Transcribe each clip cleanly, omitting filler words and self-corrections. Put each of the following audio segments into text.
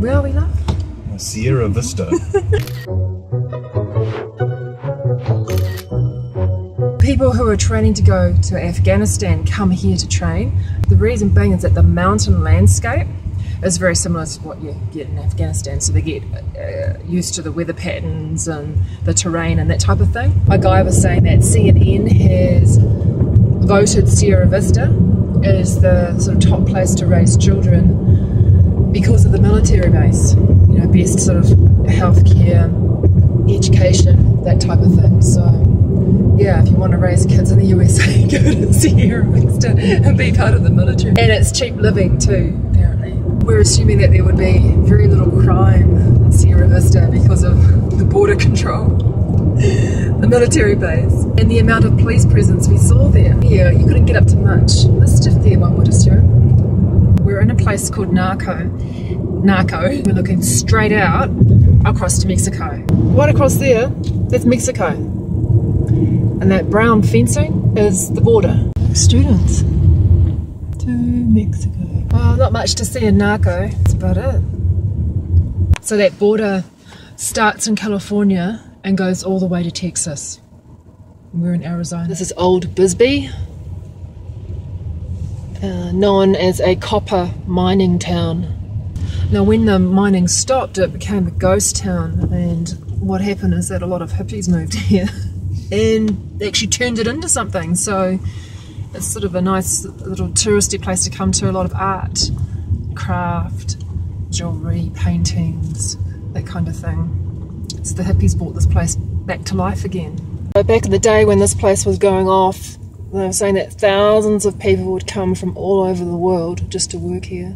Where are we now? Sierra Vista. People who are training to go to Afghanistan come here to train. The reason being is that the mountain landscape is very similar to what you get in Afghanistan, so they get used to the weather patterns and the terrain and that type of thing. A guy was saying that CNN has voted Sierra Vista as the sort of top place to raise children because of the military base, you know, best sort of healthcare, education, that type of thing. So yeah, if you want to raise kids in the USA, go to Sierra Vista and be part of the military. And it's cheap living too, apparently. We're assuming that there would be very little crime in Sierra Vista because of the border control, the military base, and the amount of police presence we saw there. Yeah, you couldn't get up to much mischief there, one would assume. We're in a place called Narco. We're looking straight out across to Mexico. Right across there, that's Mexico. And that brown fencing is the border. Students to Mexico. Well, not much to see in Narco, that's about it. So that border starts in California and goes all the way to Texas. We're in Arizona. This is old Bisbee, known as a copper mining town. Now when the mining stopped, it became a ghost town, and what happened is that a lot of hippies moved here and actually turned it into something. So it's sort of a nice little touristy place to come to. A lot of art, craft, jewellery, paintings, that kind of thing. So the hippies brought this place back to life again. So back in the day when this place was going off, they were saying that thousands of people would come from all over the world just to work here.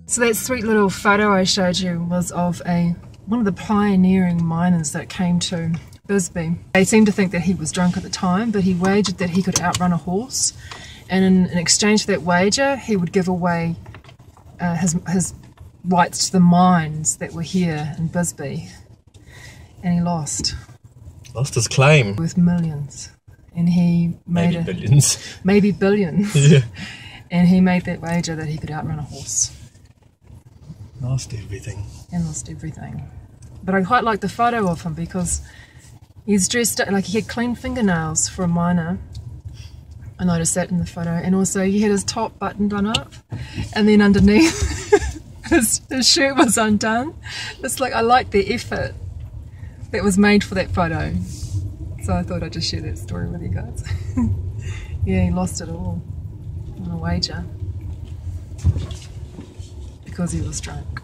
So that sweet little photo I showed you was of one of the pioneering miners that came to Bisbee. They seemed to think that he was drunk at the time, but he wagered that he could outrun a horse, and in exchange for that wager he would give away his rights to the mines that were here in Bisbee, and he lost his claim. Worth millions. And he made billions. Maybe billions. Yeah. And he made that wager that he could outrun a horse. Lost everything. And lost everything. But I quite like the photo of him because he's dressed up, like he had clean fingernails for a miner. I noticed that in the photo. And also he had his top buttoned on up, and then underneath his shirt was undone. It's like, I like the effort that was made for that photo. So I thought I'd just share that story with you guys. Yeah, he lost it all on a wager because he was drunk.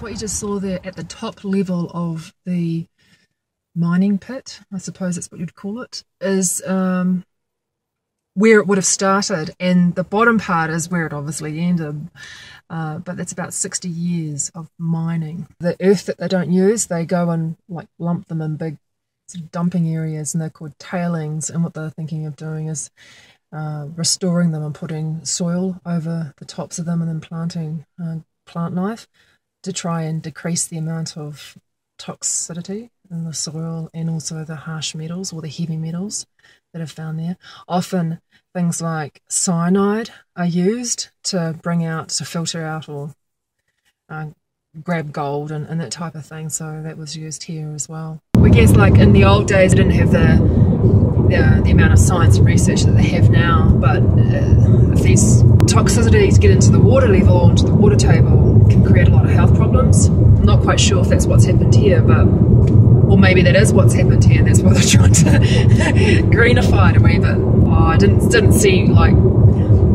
What you just saw there at the top level of the mining pit, I suppose that's what you'd call it, is where it would have started, and the bottom part is where it obviously ended, but that's about 60 years of mining. The earth that they don't use, they go and like lump them in big sort of dumping areas, and they're called tailings, and what they're thinking of doing is restoring them and putting soil over the tops of them and then planting plant life to try and decrease the amount of toxicity in the soil, and also the harsh metals or the heavy metals that are found there. Often things like cyanide are used to filter out or grab gold and that type of thing, so that was used here as well. We guess like in the old days they didn't have the amount of science and research that they have now, but if these toxicities get into the water level, into the water table, can create a lot of health problems. I'm not quite sure if that's what's happened here, but or maybe that is what's happened here, and that's why they're trying to greenify it a wee bit. Oh, I didn't see like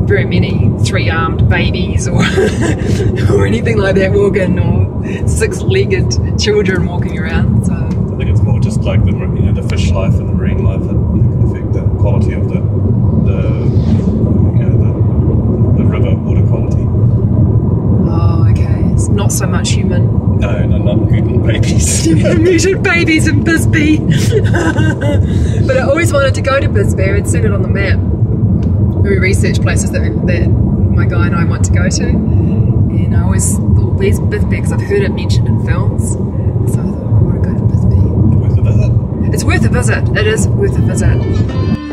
very many three-armed babies or or anything like that walking, or six-legged children walking around. So I think it's more just like the fish life and the marine life that affect the quality of the river water quality. Oh, okay. It's not so much human. No, not mutant babies. Mutant babies in Bisbee. But I always wanted to go to Bisbee. I'd seen it on the map. We researched places that my guy and I want to go to. And I always thought, where's Bisbee? Because I've heard it mentioned in films. So I thought, I want to go to Bisbee. Worth a visit. It's worth a visit. It is worth a visit.